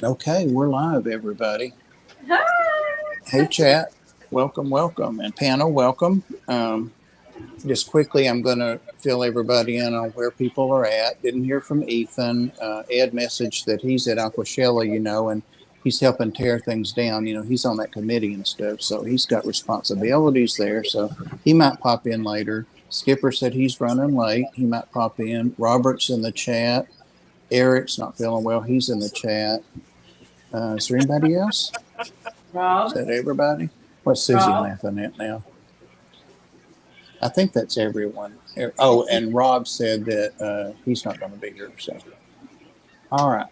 Okay, we're live, everybody. Hi. Hey, chat. Welcome, welcome. And panel, welcome. Just quickly, I'm going to fill everybody in on where people are at. Didn't hear from Ethan. Ed messaged that he's at Aquashella, and he's helping tear things down. He's on that committee and stuff, so he's got responsibilities there. So he might pop in later. Skipper said he's running late. He might pop in. Robert's in the chat. Eric's not feeling well. He's in the chat. Is there anybody else? Is Rob. that everybody? What's Susie Rob. laughing at now? I think that's everyone. Oh, and Rob said that he's not going to be here. So, all right.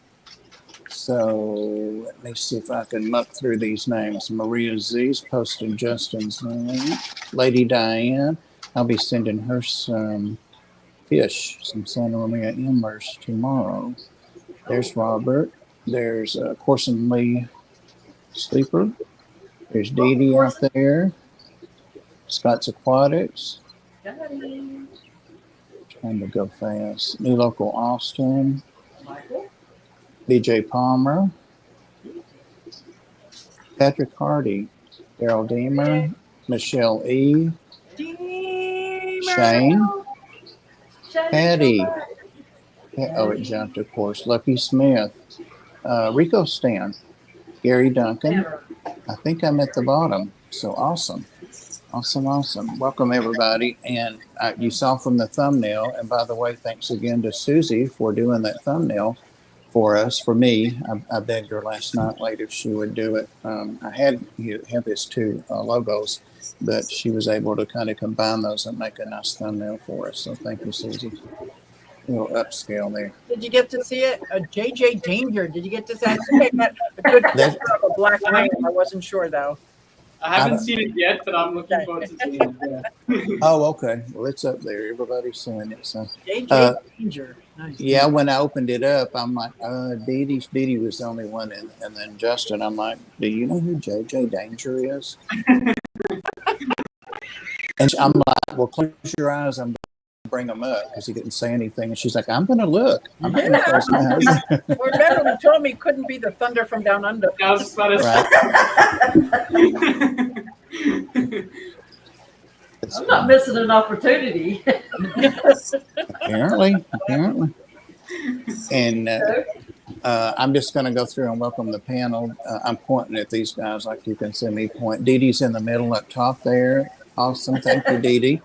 So let me see if I can muck through these names. Maria Z's posting Justin's name. Lady Diane, I'll be sending her some fish, some Santa Romeo Emers tomorrow. There's Robert. There's Corson Lee Sleeper. There's Dee Dee out there. Scott's Aquatics. Daddy. Trying to go fast. New Local Austin. Michael. BJ Palmer. Patrick Hardy. Daryl Deemer. Michelle E. Shane. Patty. Oh, it jumped, of course. Lucky Smith. Rico Stan. Gary Duncan. I think I'm at the bottom. So awesome. Awesome. Welcome, everybody. And you saw from the thumbnail, and by the way, thanks again to Susie for doing that thumbnail for us. For me, I begged her last night late if she would do it. I had his two logos, but she was able to kind of combine those and make a nice thumbnail for us. So thank you, Susie. A little upscale there. Did you get to see it? JJ Danger. Did you get to see it? I got a good picture of a black man. I wasn't sure, though. I haven't seen it yet, but I'm looking forward to seeing it. Yeah. Oh, okay. Well, it's up there. Everybody's seeing it. So, JJ Danger. Nice. Yeah, when I opened it up, I'm like, Dee Dee was the only one. And then Justin, I'm like, do you know who JJ Danger is? And I'm like, well, close your eyes. I'm going to bring them up because he didn't say anything. And she's like, I'm going to look. I'm not going to close my eyes. Remember, you told me it couldn't be the Thunder from Down Under. Right. I'm not missing an opportunity. Apparently. And I'm just going to go through and welcome the panel. I'm pointing at these guys like you can see me point. Dee Dee's in the middle up top there. Awesome. Thank you, Dee Dee.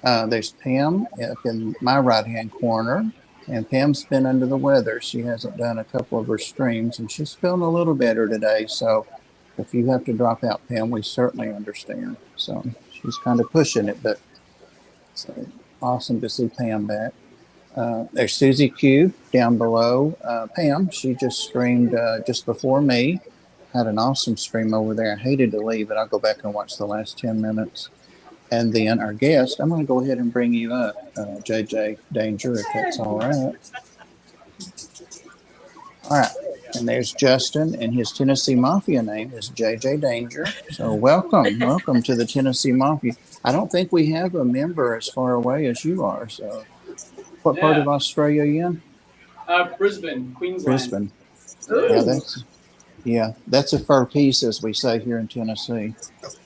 There's Pam up in my right-hand corner. And Pam's been under the weather. She hasn't done a couple of her streams, and she's feeling a little better today. So if you have to drop out, Pam, we certainly understand. So she's kind of pushing it, but so awesome to see Pam back. There's Susie Q down below. Pam, she just streamed just before me. Had an awesome stream over there. I hated to leave, but I'll go back and watch the last 10 minutes. And then our guest, I'm going to go ahead and bring you up, JJ Danger, if that's all right. All right. And there's Justin, and his Tennessee Mafia name is JJ Danger. So welcome to the Tennessee Mafia. I don't think we have a member as far away as you are. So what part of Australia are you in? Brisbane, Queensland. Brisbane. That's a fur piece, as we say here in Tennessee.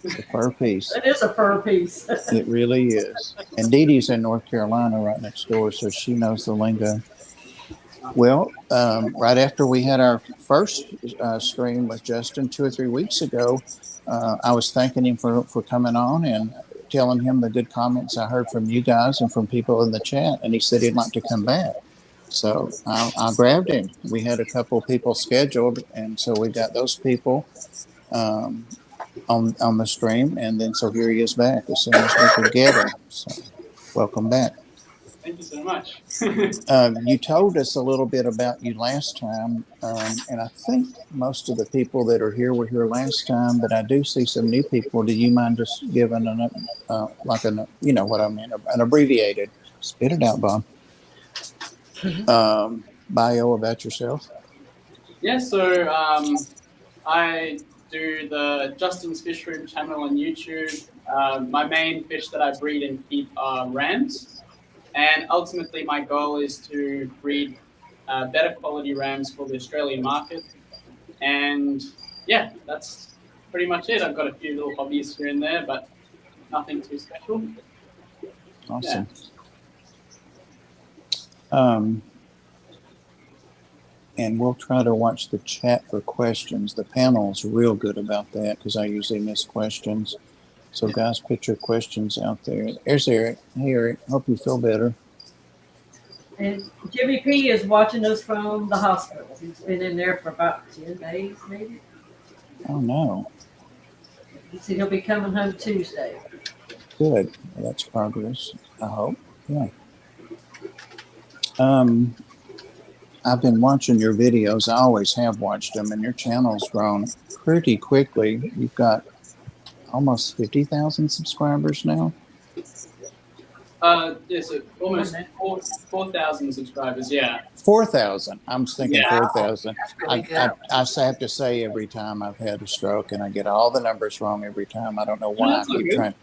It's a fur piece. It is a fur piece. It really is. And Dee Dee's in North Carolina right next door, so she knows the lingo. Well, right after we had our first stream with Justin 2 or 3 weeks ago, I was thanking him for coming on and telling him the good comments I heard from you guys and from people in the chat, and he said he'd like to come back. So I grabbed him. We had a couple of people scheduled, and so we got those people on the stream, and then so here he is back as soon as we could get him. So welcome back. Thank you so much. You told us a little bit about you last time, and I think most of the people that are here were here last time, but I do see some new people. Do you mind just giving you know what I mean, an abbreviated, spit it out, Bob, bio about yourself? Yeah, so I do the Justin's Fish Room channel on YouTube. My main fish that I breed and keep are rams. And ultimately, my goal is to breed better quality rams for the Australian market. And yeah, that's pretty much it. I've got a few little hobbies here and there, but nothing too special. Awesome. And we'll try to watch the chat for questions. The panel's real good about that because I usually miss questions. So guys, put your questions out there. There's Eric. Hey Eric, hope you feel better. And Jimmy P is watching us from the hospital. He's been in there for about 10 days, maybe. Oh no. He said he'll be coming home Tuesday. Good. Well, that's progress, I hope. Yeah. I've been watching your videos. I always have watched them, and your channel's grown pretty quickly. You've got almost 50,000 subscribers now. Yes, almost 4,000 subscribers. Yeah. 4,000. I'm thinking 4,000. Really good. I have to say every time I've had a stroke, and I get all the numbers wrong every time. I don't know why. That's okay. trying.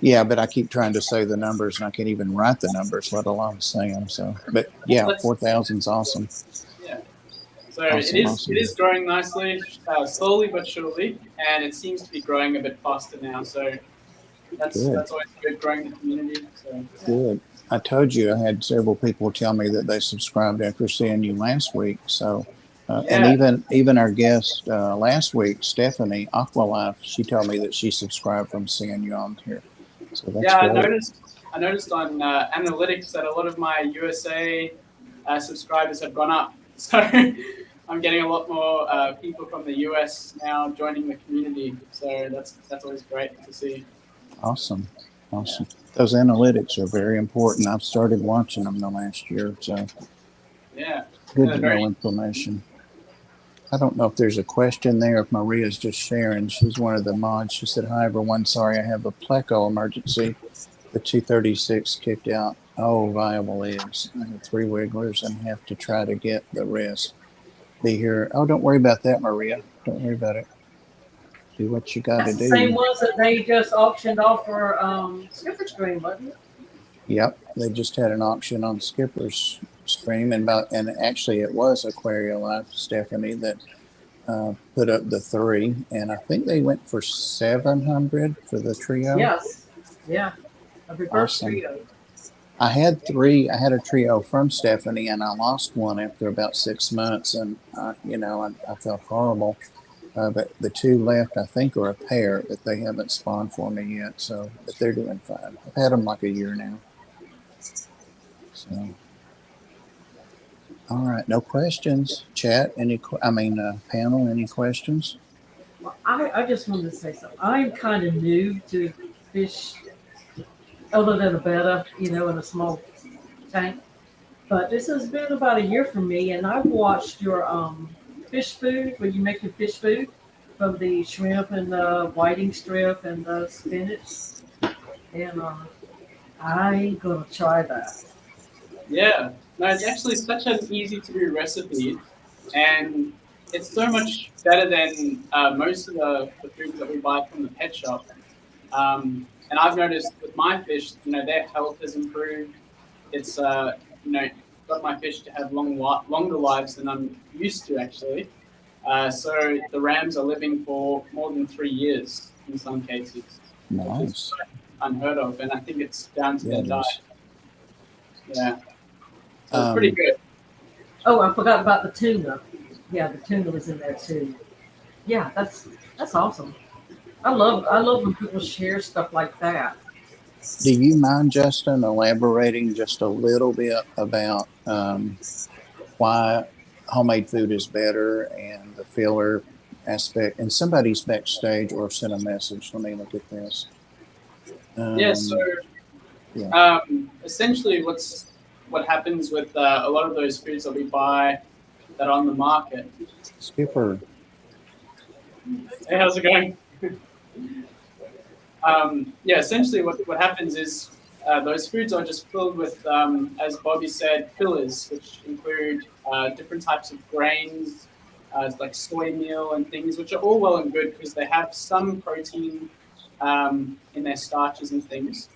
Yeah, but I keep trying to say the numbers, and I can't even write the numbers, let alone say them. So, but yeah, 4,000 is awesome. Yeah. So Awesome. it is growing nicely, slowly but surely, and it seems to be growing a bit faster now. So that's always good, growing the community. So Good. I told you I had several people tell me that they subscribed after seeing you last week. So, and even our guest last week, Stephanie Aqualife, she told me that she subscribed from seeing you on here. So that's great. I noticed on analytics that a lot of my USA subscribers have gone up. So I'm getting a lot more people from the US now joining the community. So that's always great to see. Awesome. Those analytics are very important. I've started watching them the last year. So yeah, good to know information. I don't know if there's a question there. If Maria's just sharing, she's one of the mods. She said, "Hi everyone, sorry I have a pleco emergency. The 236 kicked out. Oh, viable eggs. I have 3 wigglers and have to try to get the rest. Be here. Oh, don't worry about that, Maria. Don't worry about it. Do what you got to That's do." the same ones that they just auctioned off for Skipper Stream, wasn't it? Yep, they just had an auction on Skipper's Stream, and actually it was Aquarium Life, Stephanie, that put up the 3, and I think they went for 700 for the trio. Yes, yeah, a reverse Awesome. trio. I had 3. I had a trio from Stephanie, and I lost one after about 6 months, and I felt horrible. But the 2 left, I think, are a pair, but they haven't spawned for me yet. So, but they're doing fine. I've had them like a year now. So, all right, no questions. Chat, panel, any questions? Well, I just wanted to say something. I'm kind of new to fish, other than a betta, in a small tank. But this has been about a year for me, and I've watched your fish food, where you make your fish food from the shrimp and the whiting strip and the spinach. And I'm going to try that. Yeah, no, it's actually such an easy to do recipe, and it's so much better than most of the foods that we buy from the pet shop. And I've noticed with my fish, their health has improved. It's got my fish to have longer lives than I'm used to, actually. So the rams are living for more than 3 years in some cases, which Nice. is unheard of, and I think it's down to their it diet. is. Yeah, so it's pretty good. Oh, I forgot about the tuna. Yeah, the tuna was in there too. Yeah, that's awesome. I love when people share stuff like that. Do you mind, Justin, elaborating just a little bit about why homemade food is better and the filler aspect? And somebody's backstage or sent a message. Let me look at this. Essentially what happens with a lot of those foods that we buy that are on the market. Skipper. Hey, how's it going? Essentially what happens is those foods are just filled with, as Bobby said, fillers, which include different types of grains, like soy meal and things, which are all well and good because they have some protein in their starches and things,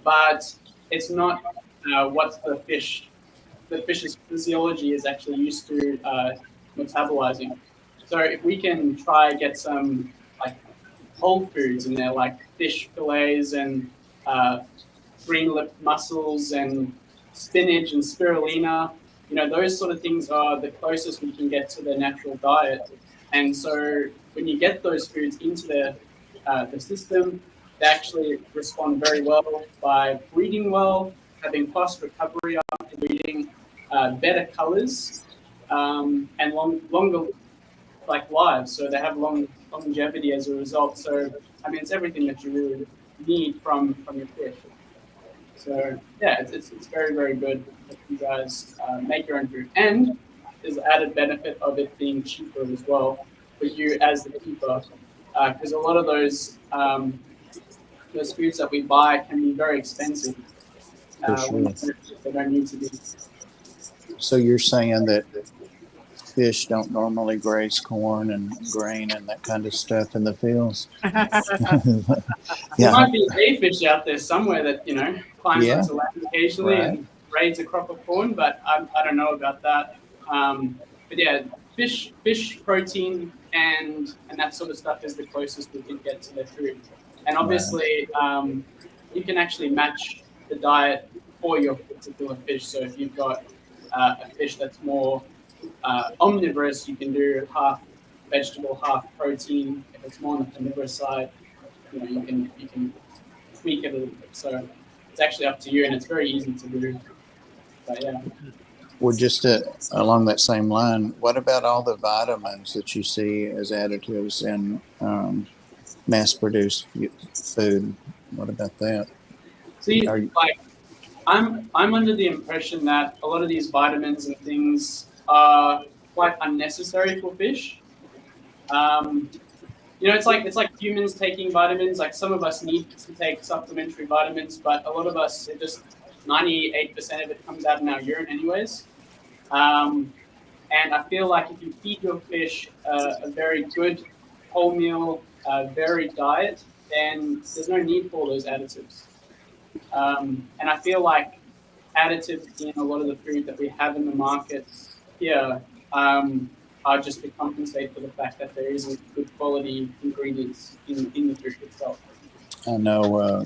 but it's not what the fish's physiology is actually used to metabolizing. So if we can try get some like whole foods in there, like fish fillets and green lip mussels and spinach and spirulina, those sort of things are the closest we can get to their natural diet. And so when you get those foods into the system, they actually respond very well by breeding well, having fast recovery after breeding, better colors, and longer lives. So they have longevity as a result. So I mean, it's everything that you really need from your fish. So yeah, it's very, very good that you guys make your own food, and there's the added benefit of it being cheaper as well for you as the keeper, because a lot of those foods that we buy can be very expensive. When they don't need to be. So you're saying that fish don't normally graze corn and grain and that kind of stuff in the fields? There might be a fish out there somewhere that climbs onto land occasionally and raids a crop of corn, but I don't know about that. But yeah, fish protein and that sort of stuff is the closest we can get to their food. And obviously, you can actually match the diet for your particular fish. So if you've got a fish that's more omnivorous, you can do half vegetable, half protein. If it's more on the carnivorous side, you can tweak it a little bit. So it's actually up to you, and it's very easy to do. But yeah. Well, just along that same line, what about all the vitamins that you see as additives in mass-produced food? What about that? See, I'm under the impression that a lot of these vitamins and things are quite unnecessary for fish. It's like humans taking vitamins. Like some of us need to take supplementary vitamins, but a lot of us, 98% of it comes out in our urine anyways. And I feel like if you feed your fish a very good whole meal, varied diet, then there's no need for those additives. And I feel like additives in a lot of the food that we have in the market here are just to compensate for the fact that there isn't good quality ingredients in the food itself. I know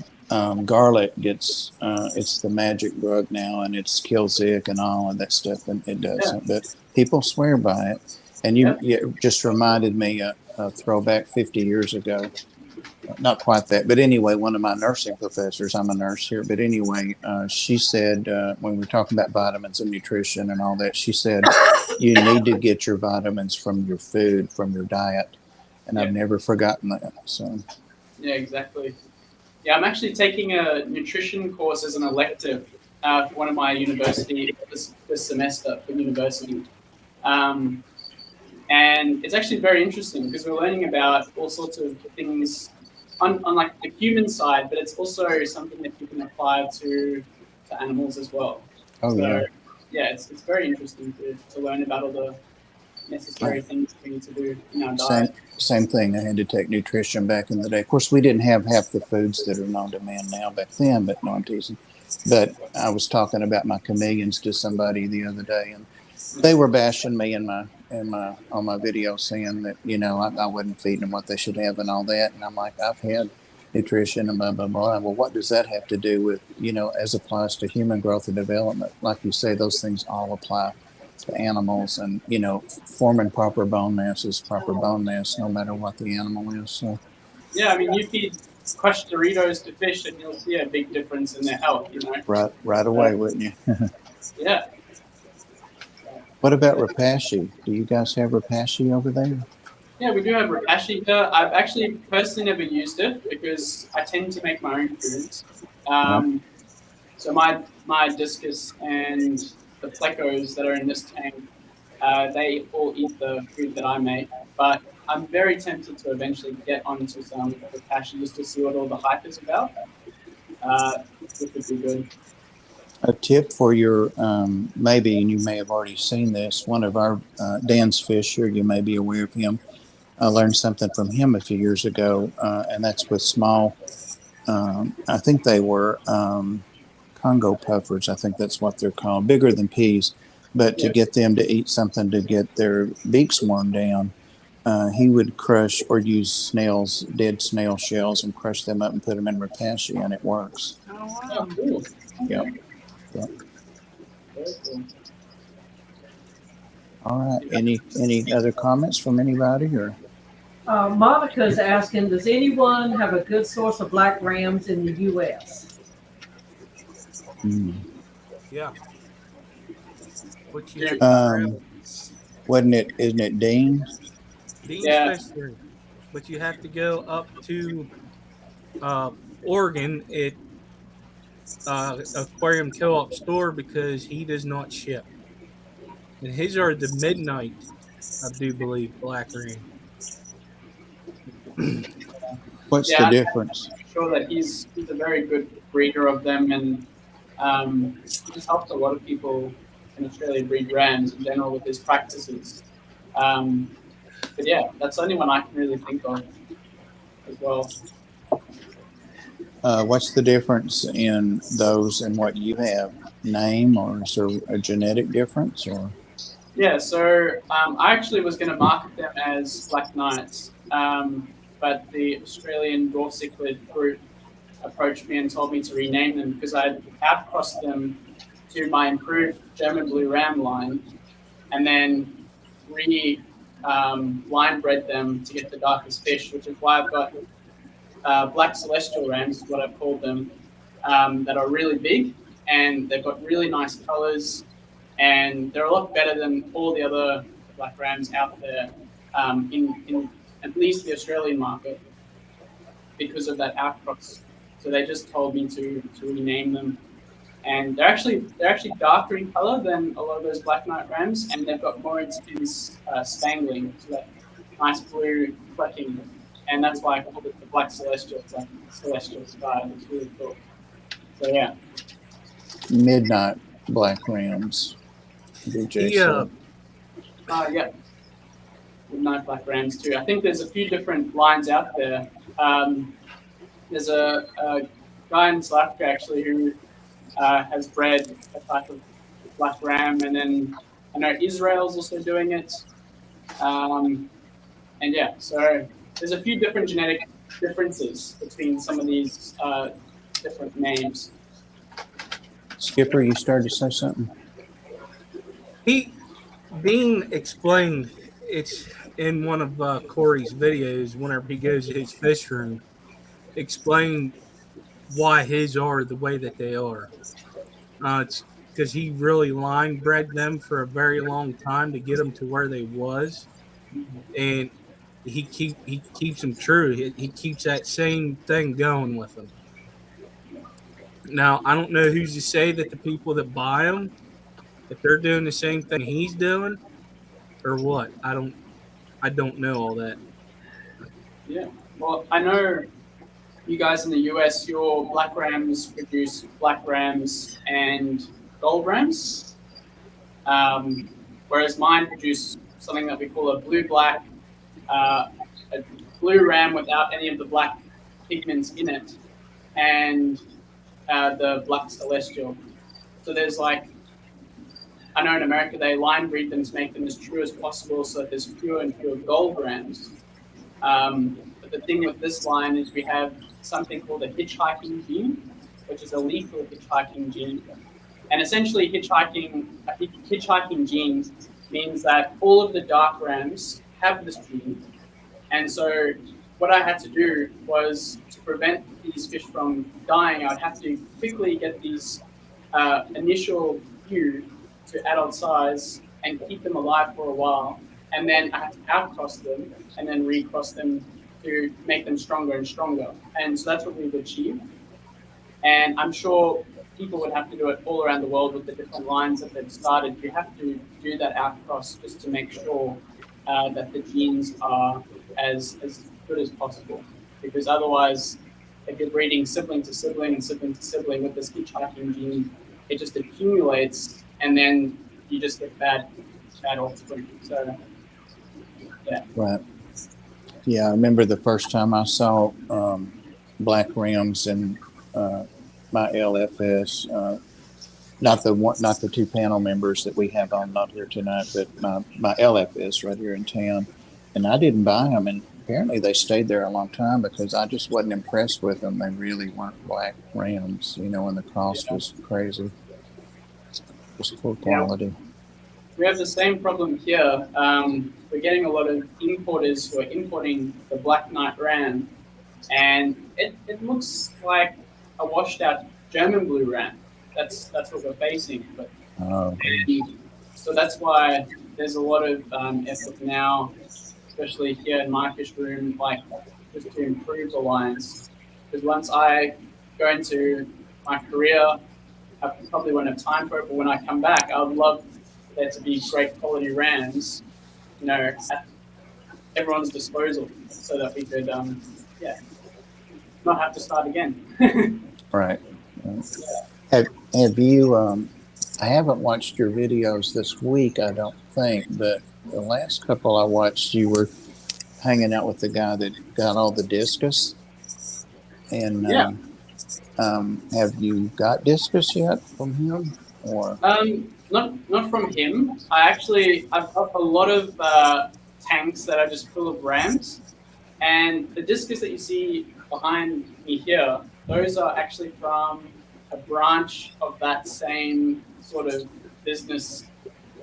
garlic gets, it's the magic drug now, and it's kills ick and all of that stuff, and it doesn't. But people swear by it. And you just reminded me a throwback 50 years ago. Not quite that, but anyway, one of my nursing professors, I'm a nurse here, but anyway, she said, when we were talking about vitamins and nutrition and all that, she said, you need to get your vitamins from your food, from your diet. And I've never forgotten that. So. Yeah, exactly. Yeah, I'm actually taking a nutrition course as an elective for one of my university this semester for university. And it's actually very interesting because we're learning about all sorts of things on like the human side, but it's also something that you can apply to animals as well. Yeah, it's very interesting to learn about all the necessary things we need to do in our diet. Same thing. I had to take nutrition back in the day. Of course, we didn't have half the foods that are on demand now back then, but no, I'm teasing. But I was talking about my chameleons to somebody the other day, and they were bashing me on my video, saying that I wasn't feeding them what they should have and all that. And I'm like, I've had nutrition and blah blah blah. Well, what does that have to do with as applies to human growth and development? Like you say, those things all apply to animals, and forming proper bone mass is proper bone mass, no matter what the animal is. So. Yeah, I mean, you feed crushed Doritos to fish, and you'll see a big difference in their health. Right away, wouldn't you? Yeah. What about rapashi? Do you guys have rapashi over there? Yeah, we do have rapashi here. I've actually personally never used it because I tend to make my own foods. So my discus and the plecos that are in this tank, they all eat the food that I make. But I'm very tempted to eventually get onto some rapashi just to see what all the hype is about. It would be good. A tip for your, maybe, and you may have already seen this, one of our, Dan's Fisher, you may be aware of him. I learned something from him a few years ago, and that's with small, I think they were Congo puffers. I think that's what they're called, bigger than peas. But to get them to eat something to get their beaks worn down, he would crush or use dead snail shells, and crush them up and put them in Rapacia, and it works. Oh, Oh, wow. cool. Yep. Yep. Very cool. All right. Any other comments from anybody or? Monica's asking, does anyone have a good source of black rams in the U.S.? Yeah. What you Isn't it Dean? Dean's Yeah. Fishery. But you have to go up to Oregon at Aquarium Co-op store because he does not ship. And his are the midnight, I do believe, black ram. What's Yeah, the difference? I'm sure that he's a very good breeder of them, and just helps a lot of people in Australia breed rams in general with his practices. But yeah, that's the only one I can really think of as well. What's the difference in those and what you have? Name, or is there a genetic difference, or? Yeah, so I actually was going to market them as Black Knights, but the Australian Dwarf Cichlid group approached me and told me to rename them because I'd outcrossed them to my improved German Blue Ram line, and then line bred them to get the darkest fish, which is why I've got Black Celestial Rams, is what I've called them, that are really big, and they've got really nice colors, and they're a lot better than all the other black rams out there in at least the Australian market because of that outcross. So they just told me to rename them, and they're actually darker in color than a lot of those Black Knight rams, and they've got more intense spangling, so that nice blue flecking, and that's why I called it the Black Celestial. It's like celestial sky. It's really cool. So yeah. Midnight black rams. DJ said. Yeah. Midnight black rams too. I think there's a few different lines out there. There's a guy in South Africa actually who has bred a type of black ram, and then I know Israel's also doing it. And yeah, so there's a few different genetic differences between some of these different names. Skipper, you started to say something? Dean explained, it's in one of Corey's videos whenever he goes to his fish room, explain why his are the way that they are. It's because he really line bred them for a very long time to get them to where they was, and he keeps them true. He keeps that same thing going with them. Now, I don't know who's to say that the people that buy them, if they're doing the same thing he's doing, or what. I don't know all that. Yeah. Well, I know you guys in the US, your black rams produce black rams and gold rams, whereas mine produce something that we call a blue-black, a blue ram without any of the black pigments in it, and the black celestial. So there's like, I know in America they line breed them to make them as true as possible so that there's fewer and fewer gold rams. But the thing with this line is we have something called a hitchhiking gene, which is a lethal hitchhiking gene. And essentially a hitchhiking gene means that all of the dark rams have this gene. And so what I had to do was, to prevent these fish from dying, I'd have to quickly get these initial few to adult size and keep them alive for a while. And then I had to outcross them and then recross them to make them stronger and stronger. And so that's what we've achieved. And I'm sure people would have to do it all around the world with the different lines that they've started. You have to do that outcross just to make sure that the genes are as good as possible. Because otherwise, if you're breeding sibling to sibling and sibling to sibling with this hitchhiking gene, it just accumulates, and then you just get bad offspring. So, yeah. Right. Yeah, I remember the first time I saw black rams in my LFS. Not the two panel members that we have on, not here tonight, but my LFS right here in town. and I didn't buy them, and apparently they stayed there a long time because I just wasn't impressed with them. They really weren't black rims, and the cost was crazy. Just poor quality. We have the same problem here. We're getting a lot of importers who are importing the Black Knight Ram, and it looks like a washed out German blue Ram. That's what we're facing. But so that's why there's a lot of effort now, especially here in my fish room, like just to improve the lines. Because once I go into my career, I probably won't have time for it, but when I come back, I would love there to be great quality rams, at everyone's disposal, so that we could, not have to start again. Right. Have you? I haven't watched your videos this week, I don't think, but the last couple I watched, you were hanging out with the guy that got all the discus, and have you got discus yet from him, or? Not from him. I've got a lot of tanks that are just full of rams, and the discus that you see behind me here, those are actually from a branch of that same sort of business,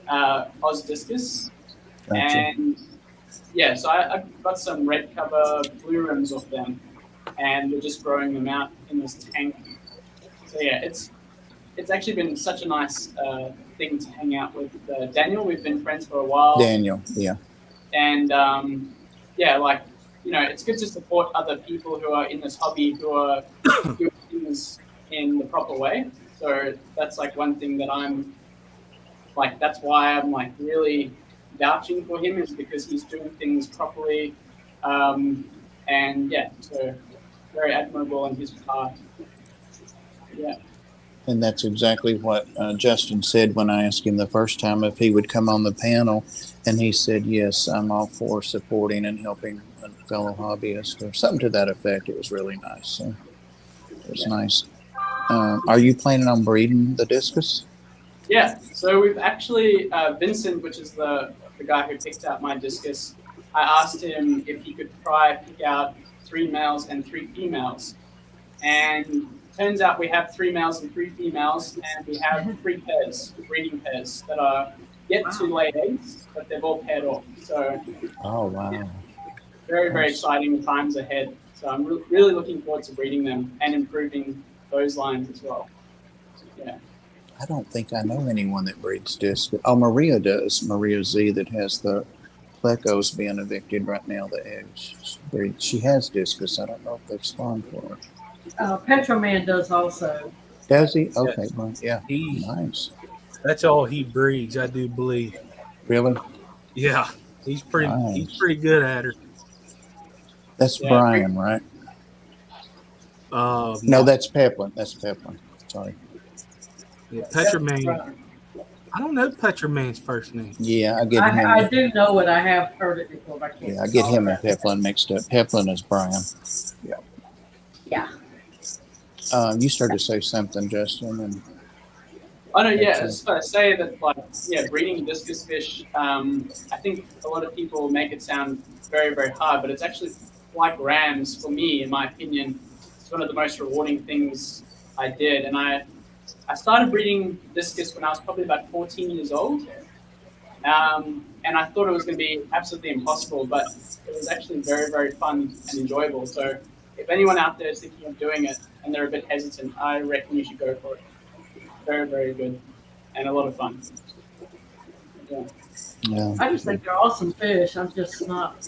Oz Discus. Gotcha. And so I've got some red cover blue rims off them, and we're just growing them out in this tank. So it's actually been such a nice thing to hang out with Daniel. We've been friends for a while. Daniel, yeah. And it's good to support other people who are in this hobby, who are doing things in the proper way. So that's like one thing that I'm like, that's why I'm like really vouching for him, is because he's doing things properly. So very admirable on his part. Yeah. And that's exactly what Justin said when I asked him the first time if he would come on the panel. And he said, yes, I'm all for supporting and helping a fellow hobbyist, or something to that effect. It was really nice. So it was nice. Are you planning on breeding the discus? Yeah. So we've actually, Vincent, which is the guy who picked out my discus, I asked him if he could pick out 3 males and 3 females. And turns out we have 3 males and 3 females, and we have 3 pairs, breeding pairs, that are yet to lay eggs, but they've all paired off. So, oh wow, very, very exciting times ahead. So I'm really looking forward to breeding them and improving those lines as well. Yeah. I don't think I know anyone that breeds discus. Oh, Maria does. Maria Z, that has the plecos being evicted right now. The eggs she has discus. I don't know if they've spawned for her. Petroman does also. Does he? Okay, well, yeah. Nice. That's all he breeds, I do believe. Really? Yeah, he's pretty. Nice. He's pretty good at her. That's Brian, right? No, that's Peplin. That's Peplin. Sorry. Yeah, Petroman. I don't know Petroman's first name. Yeah, I get him. I do know it. I have heard it before. But I can't. Yeah, I get him and Peplin mixed up. Peplin is Brian. Yeah. Yeah. You started to say something, Justin. And I was going to say that, breeding discus fish, I think a lot of people make it sound very, very hard, but it's actually like rams, for me, in my opinion. It's one of the most rewarding things I did. And I started breeding discus when I was probably about 14 years old. And I thought it was going to be absolutely impossible, but it was actually very, very fun and enjoyable. So if anyone out there is thinking of doing it and they're a bit hesitant, I reckon you should go for it. Very, very good, and a lot of fun. yeah. I just think they're awesome fish. I'm just not,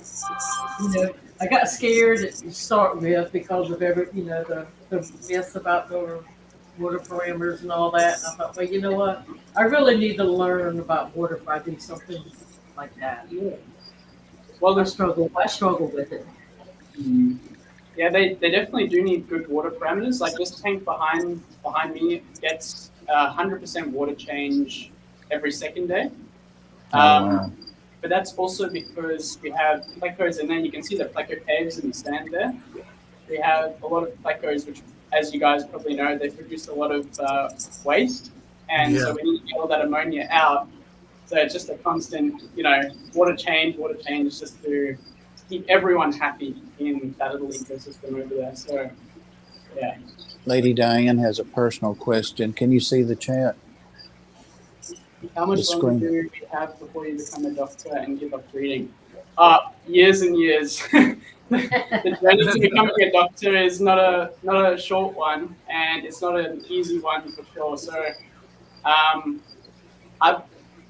I got scared to start with because of the myths about the water parameters and all that. And I thought, well, you know what? I really need to learn about water if I do something like that. Yeah. Well, I struggle with it. Yeah, they definitely do need good water parameters. Like this tank behind me gets 100% water change every second day. But that's also because we have plecos, and then you can see the pleco caves in the sand there. We have a lot of plecos, which, as you guys probably know, they produce a lot of waste. And so we need to get all that ammonia out. So it's just a constant, water change, just to keep everyone happy in that little ecosystem over there. So, yeah. Lady Diane has a personal question. Can you see the chat? How The much longer screen. do you have before you become a doctor and give up breeding? Years and years. The journey to becoming a doctor is not a short one, and it's not an easy one for sure. So,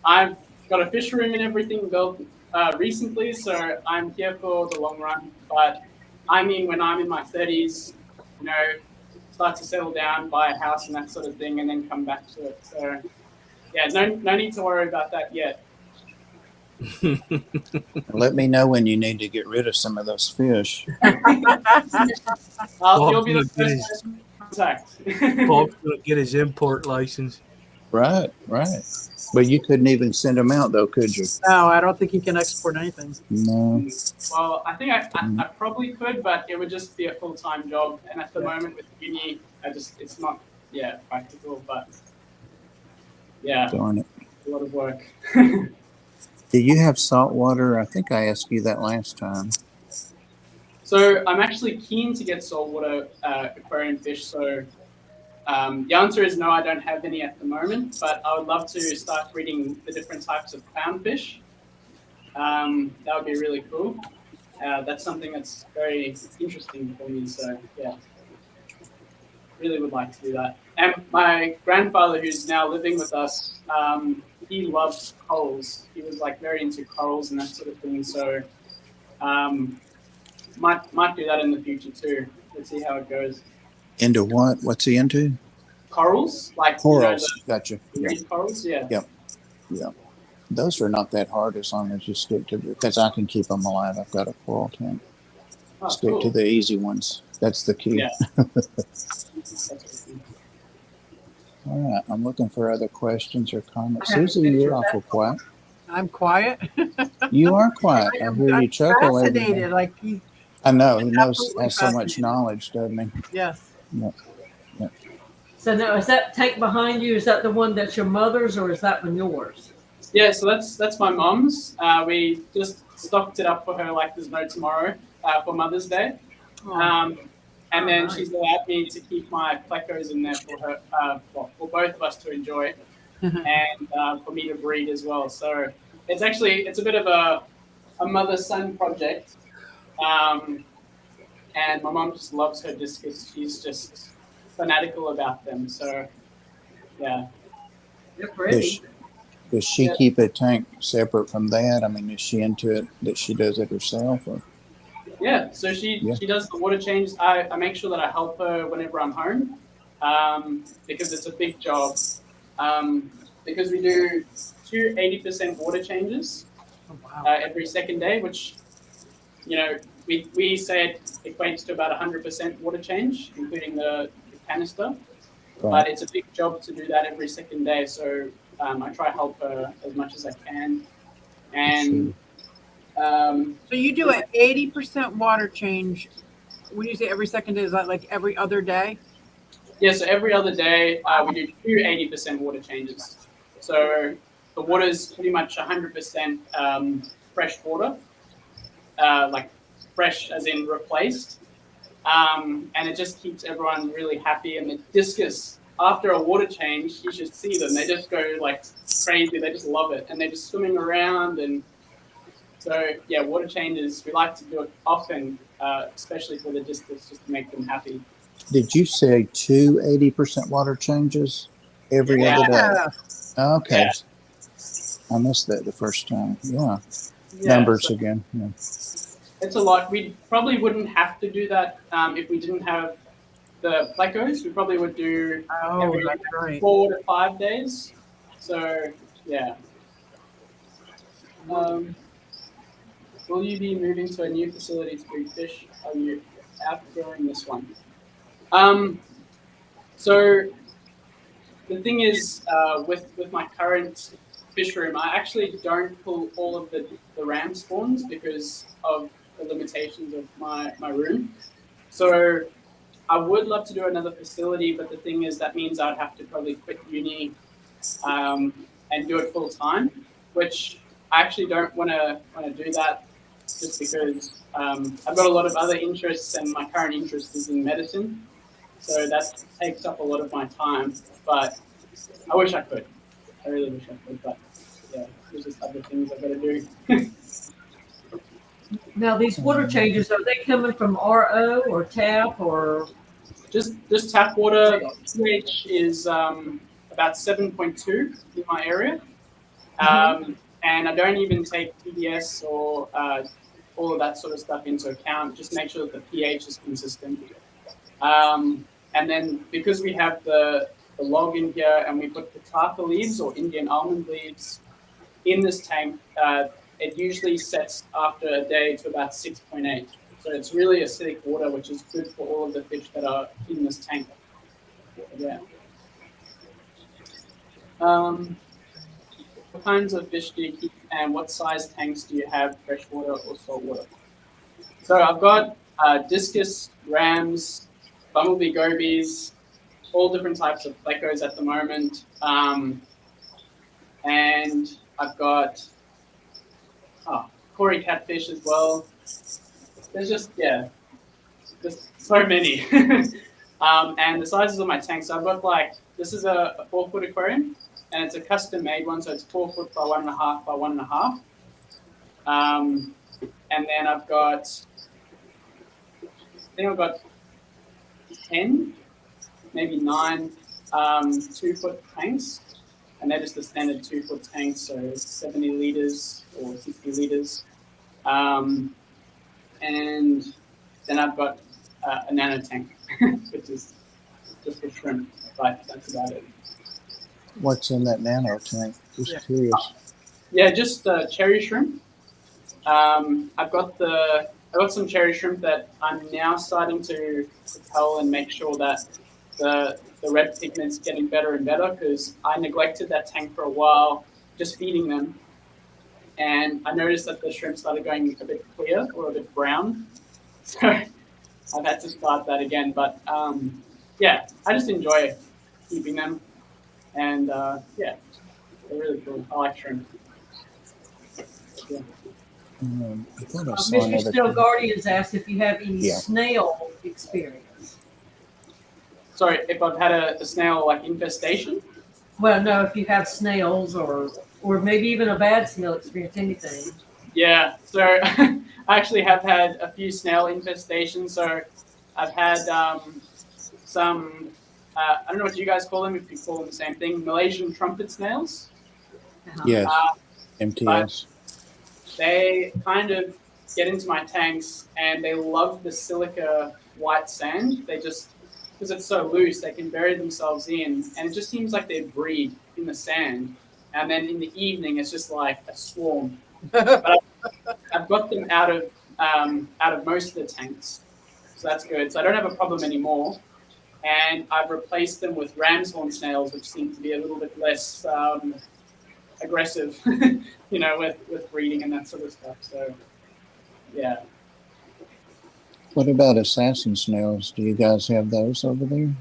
I've got a fish room and everything built recently, so I'm here for the long run. But I mean, when I'm in my 30s, start to settle down, buy a house and that sort of thing, and then come back to it. So, yeah, no need to worry about that yet. Let me know when you need to get rid of some of those fish. You'll be the first person to contact. Paul's going to get his import license. Right. But you couldn't even send them out, though, could you? No, I don't think he can export anything. No. Well, I think I probably could, but it would just be a full-time job. And at the moment with uni, it's not, practical. But yeah, Darn it. a lot of work. Do you have salt water? I think I asked you that last time. So I'm actually keen to get saltwater aquarium fish. So the answer is no, I don't have any at the moment, but I would love to start breeding the different types of clownfish. That would be really cool. That's something that's very interesting for me. So yeah, really would like to do that. And my grandfather, who's now living with us, he loves corals. He was like very into corals and that sort of thing. So might do that in the future too. Let's see how it goes. Into what? What's he into? Corals, like Corals. Gotcha. Reef corals, yeah. Yeah. Those are not that hard as long as you stick to because I can keep them alive. I've got a coral tank. Stick to the easy ones. That's the key. Yeah. All right. I'm looking for other questions or comments. Susie, you're awful quiet. I'm quiet. You are quiet. I hear you chuckle. Fascinated. Like I know. He has so much knowledge, doesn't he? Yes. Yeah. So now, is that tank behind you? Is that the one that's your mother's, or is that one yours? Yeah, so that's my mom's. We just stocked it up for her like there's no tomorrow for Mother's Day. And then she's allowed me to keep my plecos in there for her, for both of us to enjoy, and for me to breed as well. So it's a bit of a mother-son project. And my mom just loves her discus. She's just fanatical about them. So yeah. They're pretty. Does she keep a tank separate from that? I mean, is she into it that she does it herself? Or? Yeah, so she does the water change. I make sure that I help her whenever I'm home because it's a big job. Because we do 80% water changes every second day, which, we say it equates to about 100% water change, including the canister. Right. But it's a big job to do that every second day. So I try to help her as much as I can. And so you do an 80% water change. When you say every second day, is that like every other day? Yeah, so every other day we do 80% water changes. So the water is pretty much 100% fresh water, like fresh as in replaced. And it just keeps everyone really happy. And the discus, after a water change, you should see them. They just go like crazy. They just love it. And they're just swimming around. And so, yeah, water changes, we like to do it often, especially for the discus, just to make them happy. Did you say 80% water changes every other day? Okay. Yeah. I missed that the first time. Yeah. Numbers again. Yeah. It's a lot. We probably wouldn't have to do that if we didn't have the plecos. We probably would do every 4 to 5 days. So, yeah. Will you be moving to a new facility to breed fish? Are you outgrowing this one? So the thing is, with my current fish room, I actually don't pull all of the ram spawns because of the limitations of my room. So I would love to do another facility, but the thing is that means I'd have to probably quit uni and do it full time. which I actually don't want to do that, just because I've got a lot of other interests, and my current interest is in medicine, so that takes up a lot of my time. But I wish I could. I really wish I could, but yeah, there's just other things I've got to do. Now, these water changes, are they coming from RO or tap or? Just tap water. pH is about 7.2 in my area. And I don't even take TDS or all of that sort of stuff into account. Just make sure that the pH is consistent. And then because we have the log in here and we put pataka leaves or Indian almond leaves in this tank, it usually sets after a day to about 6.8. So it's really acidic water, which is good for all of the fish that are in this tank. Yeah. What kinds of fish do you keep, and what size tanks do you have, freshwater or saltwater? So I've got discus, rams, bumblebee gobies, all different types of plecos at the moment. And I've got Cory catfish as well. There's just so many. And the sizes of my tanks, so I've got this is a 4-foot aquarium, and it's a custom made one, so it's 4 foot by 1.5 by 1.5. And then I've got 10, maybe 9 2-foot tanks, and they're just the standard 2-foot tanks, so 70 liters or 60 liters. And then I've got a nano tank, which is just for shrimp, but that's about it. What's in that nano tank? Just curious. Yeah, just cherry shrimp. I've got some cherry shrimp that I'm now starting to cull and make sure that the red pigment's getting better and better, because I neglected that tank for a while, just feeding them. And I noticed that the shrimp started going a bit clear or a bit brown. So I've had to start that again. But yeah, I just enjoy keeping them. And yeah, they're really cool. I like shrimp. Yeah. I thought I saw Mr. another Still thing. Guardians asked if you have any Yeah. snail experience. Sorry, if I've had a snail infestation? Well, no, if you have snails or maybe even a bad snail experience, anything. Yeah, so I actually have had a few snail infestations. So I've had some, I don't know what you guys call them, if you call them the same thing, Malaysian trumpet snails. Yes, MTS. They kind of get into my tanks and they love the silica white sand. They just, because it's so loose, they can bury themselves in, and it just seems like they breed in the sand. And then in the evening, it's just like a swarm. But I've got them out of most of the tanks, so that's good. So I don't have a problem anymore, and I've replaced them with ram's horn snails, which seem to be a little bit less aggressive, with breeding and that sort of stuff. So yeah. What about assassin snails? Do you guys have those over there?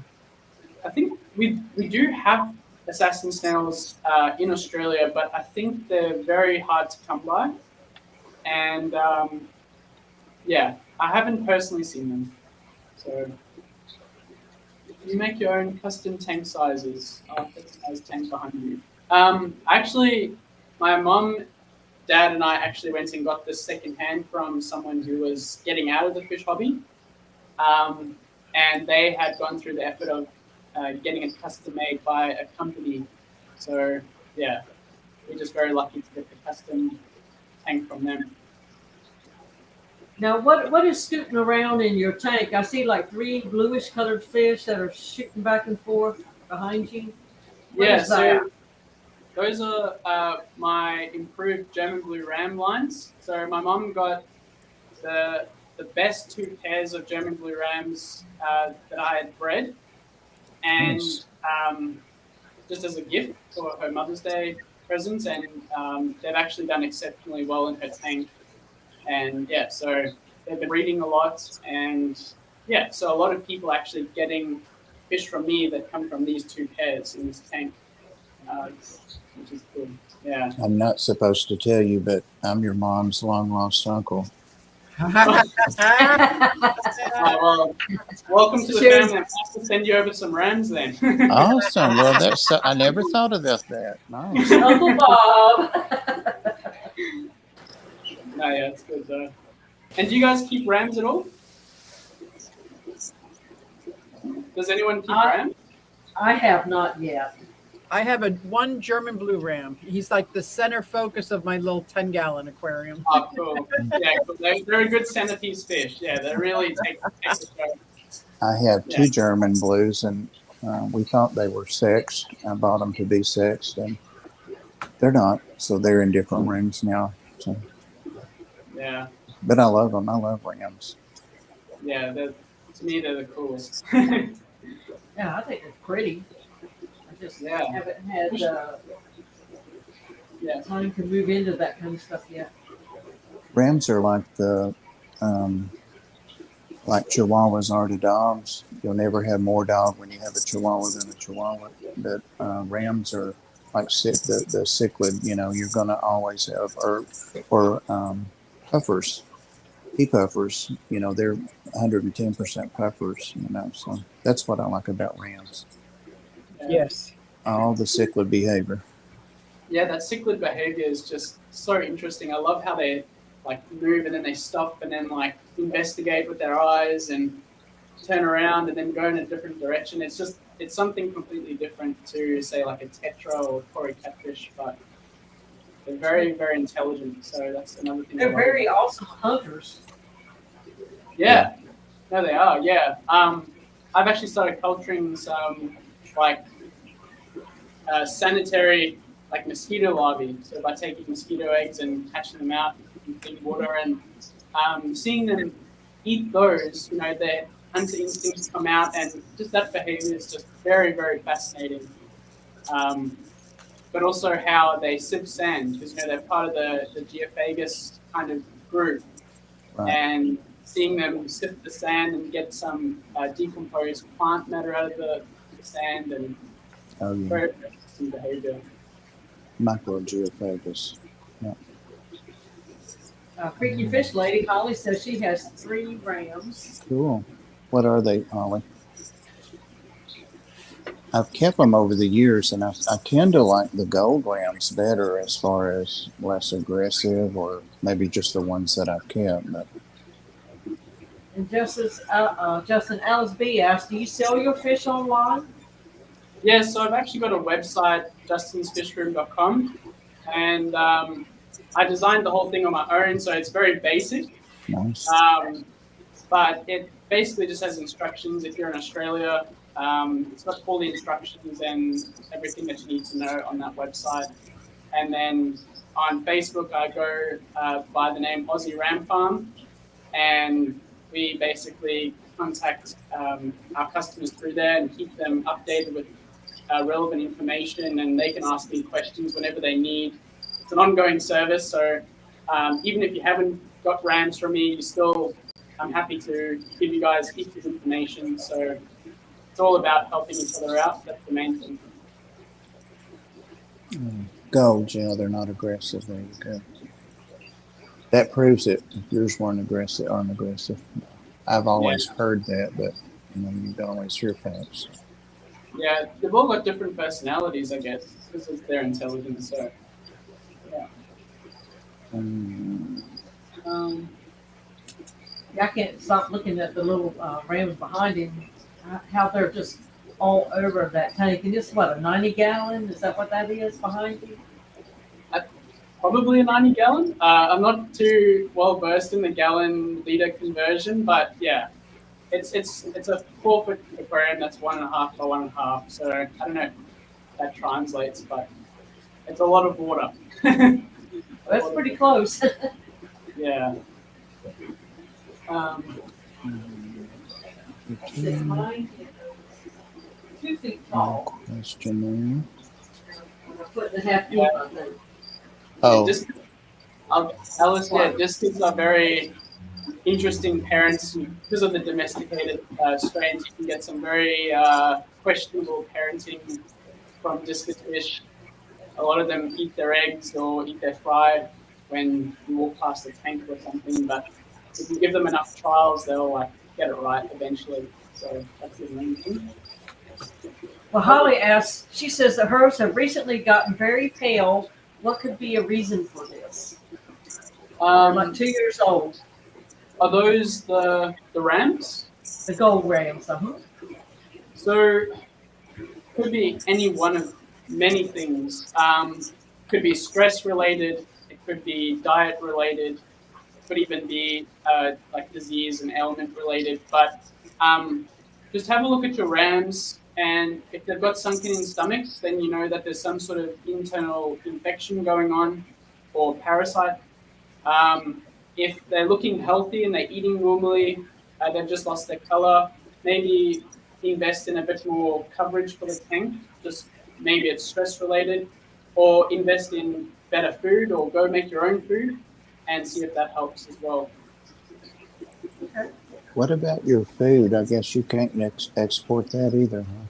I think we do have assassin snails in Australia, but I think they're very hard to come by. And yeah, I haven't personally seen them. So you make your own custom tank sizes. That's a nice tank behind you. Actually, my mom, dad, and I actually went and got this secondhand from someone who was getting out of the fish hobby. And they had gone through the effort of getting it custom made by a company. So yeah, we're just very lucky to get the custom tank from them. Now, what is scooting around in your tank? I see 3 bluish colored fish that are shooting back and forth behind you. What is that? So those are my improved German blue ram lines. So my mom got the best 2 pairs of German blue rams that I had bred, and Nice. just as a gift for her Mother's Day present, and they've actually done exceptionally well in her tank. And yeah, so they've been breeding a lot, and yeah, so a lot of people actually getting fish from me that come from these 2 pairs in this tank, which is cool. Yeah. I'm not supposed to tell you, but I'm your mom's long lost uncle. Well, welcome to the Sure. family. I'm have to send you over some rams then. Awesome. Well, I never thought about that. Nice. Uncle Bob. No, yeah, it's good though. And do you guys keep rams at all? Does anyone keep rams? I have not yet. I have one German blue ram. He's like the center focus of my little 10-gallon aquarium. Oh, cool. Yeah, cool. They're a good centerpiece fish. Yeah, they really take the show. I have two German blues, and we thought they were sexed. I bought them to be sexed, and they're not. So they're in different rooms now. So. Yeah. But I love them. I love rams. Yeah, to me, they're the coolest. Yeah, I think it's pretty. I just haven't had time to move into that kind of stuff yet. Rams are like like Chihuahuas are to dogs. You'll never have more dog when you have a Chihuahua than a Chihuahua. But rams are like the cichlid. You know, you're going to always have or puffers, pea puffers. You know, they're 110% puffers. You know, so that's what I like about rams. Yes. All the cichlid behavior. Yeah, that cichlid behavior is just so interesting. I love how they like move and then they stop and then like investigate with their eyes and turn around and then go in a different direction. It's something completely different to say like a tetra or Cory catfish, but they're very, very intelligent. So that's another thing. They're very awesome hunters. Yeah. No, they are. Yeah. I've actually started culturing some like sanitary like mosquito larvae. So by taking mosquito eggs and hatching them out in clean water and seeing them eat those, you know, their hunter instincts come out, and just that behavior is just very, very fascinating. But also how they sip sand, because you know they're part of the Geophagus kind of group, and seeing them sift the sand and get some decomposed plant matter out of the sand and very interesting behavior. Microgeophagus. Yeah. Freaky Fish Lady, Holly says she has 3 rams. Cool. What are they, Holly? I've kept them over the years, and I tend to like the gold rams better as far as less aggressive, or maybe just the ones that I've kept. But. And Justin Alice B asked, do you sell your fish online? Yes, so I've actually got a website, justinsfishroom.com, and I designed the whole thing on my own, so it's very basic. Nice. But it basically just has instructions if you're in Australia. It's got all the instructions and everything that you need to know on that website. And then on Facebook, I go by the name Aussie Ram Farm, and we basically contact our customers through there and keep them updated with relevant information, and they can ask me questions whenever they need. It's an ongoing service, so even if you haven't got rams from me, I'm happy to give you guys heaps of information. So it's all about helping each other out. That's the main thing. Gold, yeah, they're not aggressive. There you go. That proves it. If yours aren't aggressive. I've always heard that, but you don't always hear facts. Yeah, they've all got different personalities, I guess, because of their intelligence. So, yeah. I can't stop looking at the little rams behind him, how they're just all over that tank. And it's what, a 90-gallon? Is that what that is behind you? Probably a 90-gallon. I'm not too well versed in the gallon-liter conversion, but yeah, it's a 4-foot aquarium that's 1.5 by 1.5. So I don't know if that translates, but it's a lot of water. That's pretty close. Yeah. Mine is 2 feet tall. Question A foot and a half deep, I think. Oh. Alice, just kids are very interesting parents because of the domesticated strains. You can get some very questionable parenting from discus fish. a lot of them eat their eggs or eat their fry when you walk past a tank or something. But if you give them enough trials, they'll like get it right eventually. So that's the main thing. Well, Holly asks, she says that hers have recently gotten very pale. What could be a reason for this? Like 2 years old. Are those the rams? The gold rams. So could be any one of many things. Could be stress related. It could be diet related. It could even be like disease and ailment related. But just have a look at your rams, and if they've got sunken in stomachs, then you know that there's some sort of internal infection going on or parasite. If they're looking healthy and they're eating normally, they've just lost their color, maybe invest in a bit more coverage for the tank, just maybe it's stress related, or invest in better food or go make your own food and see if that helps as well. Okay. What about your food? I guess you can't export that either, huh?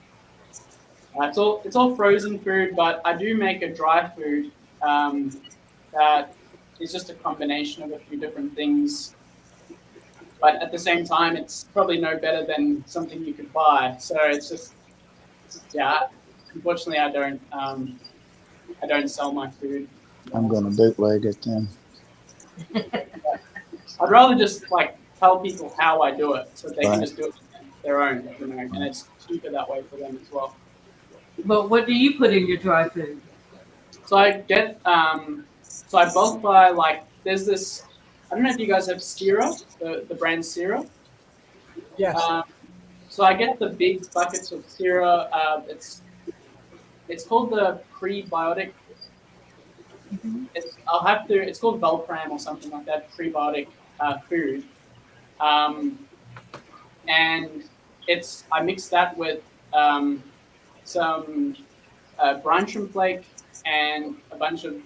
It's all frozen food, but I do make a dry food that is just a combination of a few different things. But at the same time, it's probably no better than something you could buy. So it's just, yeah. Unfortunately, I don't sell my food. I'm going to bootleg it then. I'd rather just like tell people how I do it, so they Right. can just do it their own, you know, and it's cheaper that way for them as well. But what do you put in your dry food? So I get, so I bulk buy like there's this. I don't know if you guys have Sierra, the brand Sierra. Yes. So I get the big buckets of Sierra. It's called the prebiotic. It's called Velpram or something like that. Prebiotic food, and I mix that with some branchum flake and a bunch of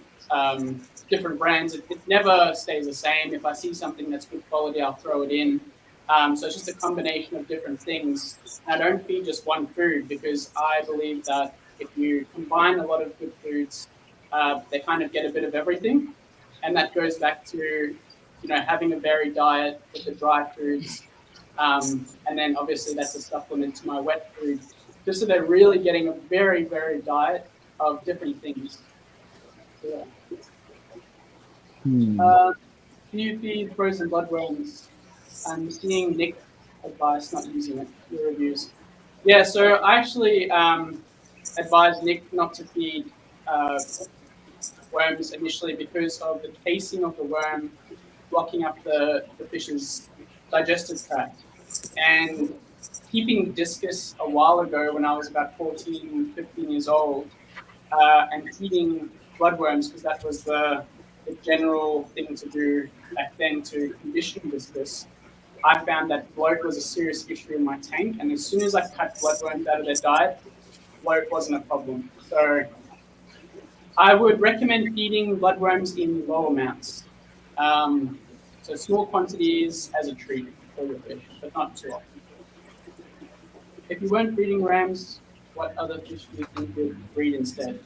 different brands. It never stays the same. If I see something that's good quality, I'll throw it in. So it's just a combination of different things. I don't feed just one food because I believe that if you combine a lot of good foods, they kind of get a bit of everything. And that goes back to, having a varied diet with the dry foods. And then obviously that's a supplement to my wet food. Just so they're really getting a very varied diet of different things. Yeah. Do you feed frozen bloodworms? I'm seeing Nick advice not using it. Your reviews. Yeah, so I actually advise Nick not to feed worms initially because of the casing of the worm blocking up the fish's digestive tract. And keeping discus a while ago when I was about 14, 15 years old, and feeding bloodworms because that was the general thing to do back then to condition discus, I found that bloat was a serious issue in my tank. And as soon as I cut bloodworms out of their diet, bloat wasn't a problem. So I would recommend feeding bloodworms in low amounts. So small quantities as a treat for your fish, but not too often. If you weren't breeding rams, what other fish do you think would breed instead?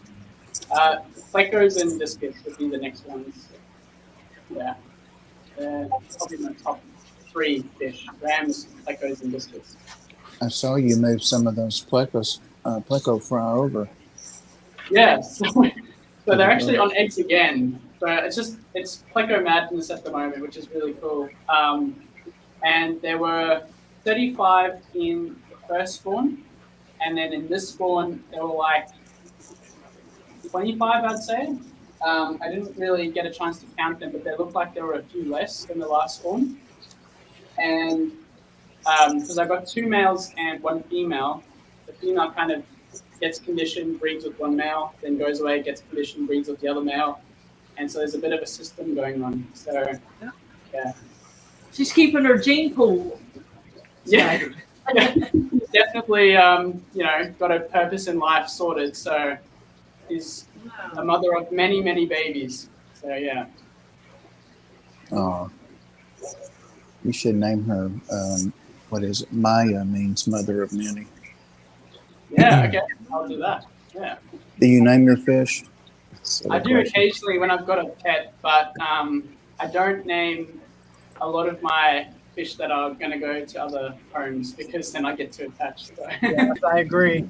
Plecos and discus would be the next ones. Yeah. Probably my top 3 fish. Rams, plecos, and discus. I saw you move some of those pleco fry over. Yes. So they're actually on eggs again. So it's pleco madness at the moment, which is really cool. And there were 35 in the first spawn, and then in this spawn there were like 25, I'd say. I didn't really get a chance to count them, but they looked like there were a few less than the last spawn. And because I got 2 males and 1 female, the female kind of gets conditioned, breeds with 1 male, then goes away, gets conditioned, breeds with the other male. And so there's a bit of a system going on. So, yeah. She's keeping her gene pool. Yeah. Definitely, got a purpose in life sorted. So she's a mother of many, many babies. So, yeah. Oh, you should name her, what is it? Maya means mother of many. Yeah, okay. I'll do that. Yeah. Do you name your fish? Silly I do question. occasionally when I've got a pet, but I don't name a lot of my fish that are going to go to other homes because then I get too attached. So. Yes, I agree.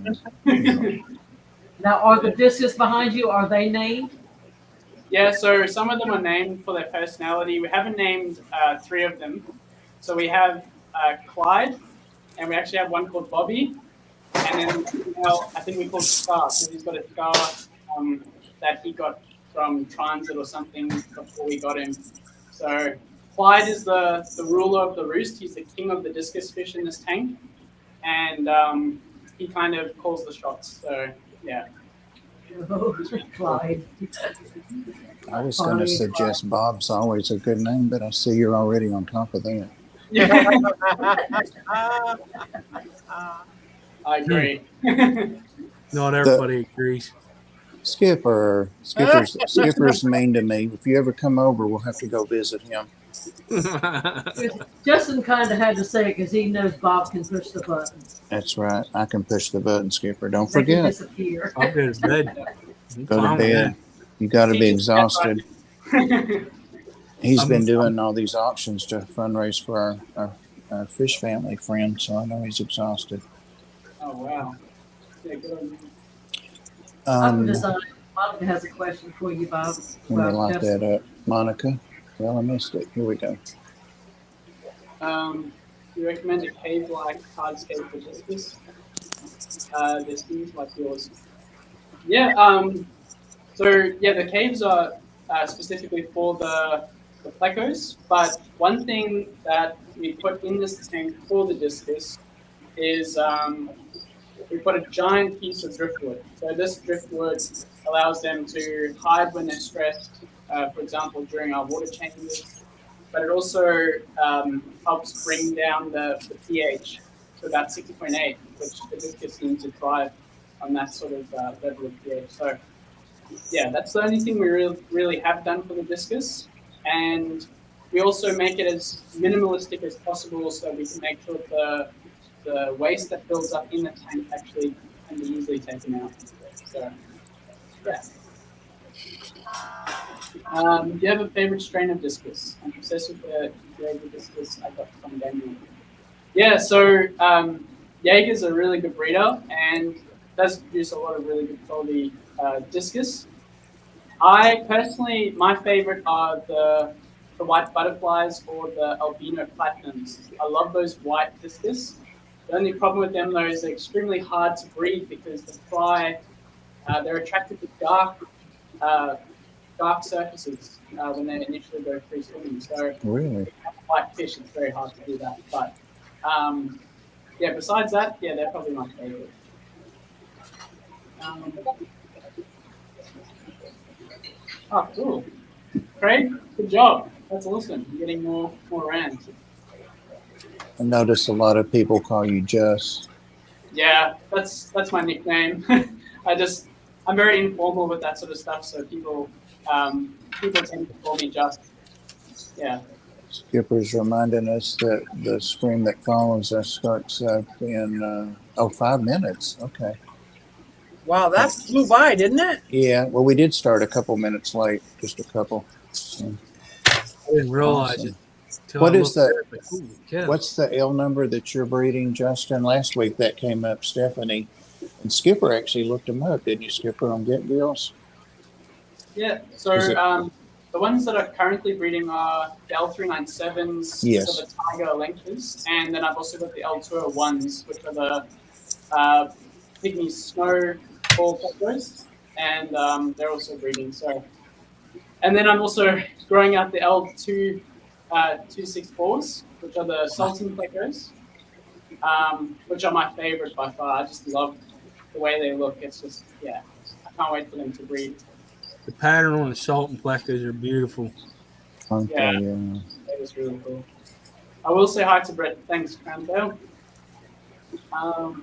Now, are the discus behind you, are they named? Yeah, so some of them are named for their personality. We haven't named 3 of them. So we have Clyde, and we actually have one called Bobby, and then I think we called Scar because he's got a scar that he got from transit or something before we got him. So Clyde is the ruler of the roost. He's the king of the discus fish in this tank, and he kind of calls the shots. So yeah. Oh, Clyde. I was going to suggest Bob's always a good name, but I see you're already on top of that. Yeah, I agree. Not everybody agrees. Skipper's mean to me. If you ever come over, we'll have to go visit him. Justin kind of had to say it because he knows Bob can push the button. That's right. I can push the button, Skipper. Don't They can forget. disappear. I'll go to bed. I'm Go to fine with bed. You got to be Teach us that exhausted. He's I'm- been doing all these auctions to fundraise for our fish family friend, so I know he's exhausted. Oh wow. Yeah, good on you. I'm deciding. Monica has a question for you, Bob. Let me lock Justin. that up. Monica? Well, I missed it. Here we go. You recommend a cave-like hardscape for discus? This seems like yours. Yeah. So yeah, the caves are specifically for the plecos. But one thing that we put in this tank for the discus is we put a giant piece of driftwood. So this driftwood allows them to hide when they're stressed, for example, during our water changes. But it also helps bring down the pH to about 6.8, which the discus seems to thrive on that sort of level of pH. So yeah, that's the only thing we really have done for the discus. And we also make it as minimalistic as possible so we can make sure the waste that builds up in the tank actually can be easily taken out. So, yeah. Do you have a favorite strain of discus? I'm obsessed with the Jaeger discus I got from Daniel. Yeah, so Jaeger's a really good breeder and does produce a lot of really good quality discus. I personally, my favorite are the white butterflies or the albino platinums. I love those white discus. The only problem with them though is they're extremely hard to breed because the fry, they're attracted to dark surfaces when they initially go free swimming. So Really? white fish, it's very hard to do that. But yeah, besides that, yeah, they're probably my favorite. Oh, cool. Craig, good job. That's awesome. You're getting more rands. I notice a lot of people call you Just. Yeah, that's my nickname. I'm very informal with that sort of stuff, so people tend to call me Just. Yeah. Skipper's reminding us that the stream that follows us starts up in 5 minutes. Okay. Wow, that flew by, didn't it? Yeah. Well, we did start a couple minutes late, just a couple. So, I didn't realize awesome. it. till What I is looked the- at it, but holy cow. What's the L number that you're breeding, Justin? Last week that came up, Stephanie. And Skipper actually looked them up, didn't you, Skipper, on Get Deals? Yeah. So Is it- the ones that are currently breeding are the L397s, Yes. so the Tiger Electras, and then I've also got the L201s, which are the pygmy snow ball peppers, and they're also breeding. So, and then I'm also growing out the L264s, which are the Sultan plecos, which are my favorite by far. I just love the way they look. It's just, yeah, I can't wait for them to breed. The pattern on the salt and plecos are beautiful. Okay, Yeah. yeah. That was really cool. I will say hi to Brett. Thanks, Cranville. Uh-oh.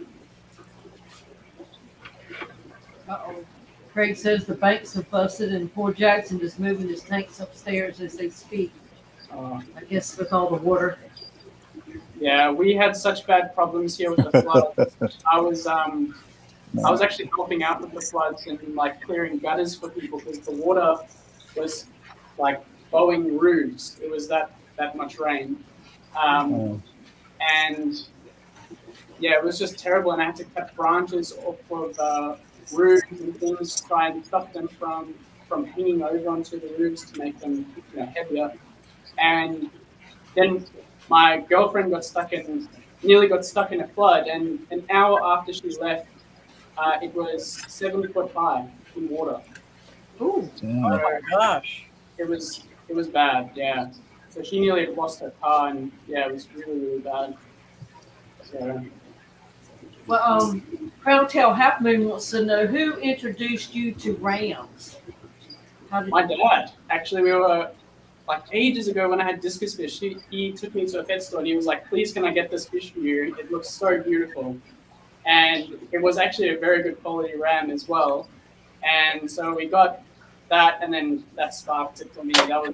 Craig says the banks have busted and poor Jackson is moving his tanks upstairs as they speak. I guess with all the water. Yeah, we had such bad problems here with the flood. I was I was actually helping out with the floods and like clearing gutters for people because the water was like blowing roofs. It was that much rain, and yeah, it was just terrible. And I had to cut branches off of roofs and things to try and stop them from hanging over onto the roofs to make them heavier. And then my girlfriend nearly got stuck in a flood, and an hour after she left, it was 7 foot high in water. Ooh. Oh my gosh. It was bad, yeah. So she nearly lost her car, and yeah, it was really, really bad. So, Well, Crown Tail Half Moon wants to know who introduced you to rams. How did my dad, actually, we were like ages ago when I had discus fish. He took me to a pet store and he was like, "Please, can I get this fish for you? It looks so beautiful." And it was actually a very good quality ram as well. And so we got that, and then that sparked it for me. That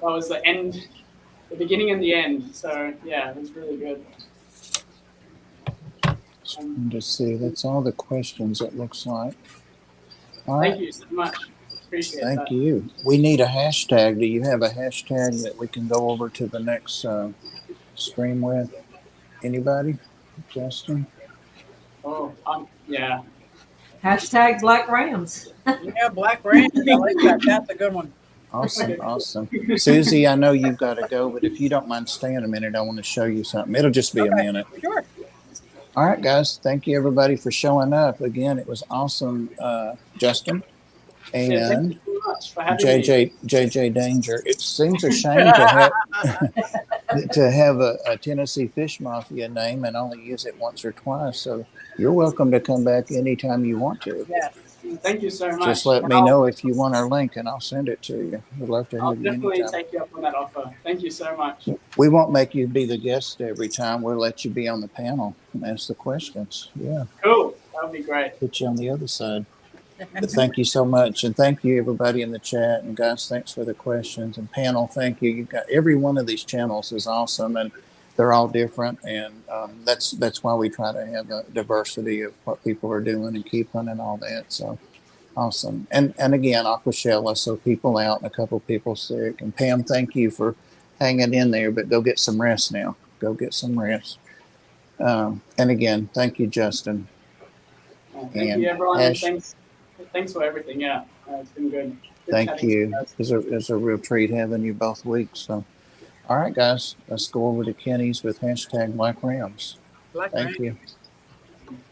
was the end, the beginning and the end. So yeah, it was really good. Just see, that's all the questions it looks like. All right. Thank you so much. Appreciate that. Thank you. We need a hashtag. Do you have a hashtag that we can go over to the next stream with? Anybody? Justin? Oh, yeah. Hashtag Black Rams. Yeah, Black Rams. I like that. That's a good one. Awesome, awesome. Susie, I know you've got to go, but if you don't mind staying a minute, I want to show you something. It'll just be a minute. Sure. All right, guys. Thank you, everybody, for showing up. Again, it was awesome, Justin. Thank And you so much for having me. JJ Danger. It seems a shame to have a Tennessee Fish Mafia name and only use it once or twice. So you're welcome to come back anytime you want to. Yes. Thank you so much. Just let me know if you want our link and I'll send it to you. We'd love to I'll have you definitely anytime. take you up on that offer. Thank you so much. We won't make you be the guest every time. We'll let you be on the panel and ask the questions. Yeah, Cool. That would be great. put you on the other side. But thank you so much. And thank you, everybody in the chat. And guys, thanks for the questions. And panel, thank you. You've got every one of these channels is awesome. And they're all different. And that's why we try to have a diversity of what people are doing and keeping and all that. So awesome. And again, Aquashella, so people out and a couple people sick. And Pam, thank you for hanging in there. But go get some rest now. Go get some rest. And again, thank you, Justin. Thank you, everyone. And thanks for everything. Yeah, it's been good. Thank you. It's a real treat having you both weeks. So, all right, guys, let's go over to Kenny's with hashtag Black Rams. Black Thank Rams. you.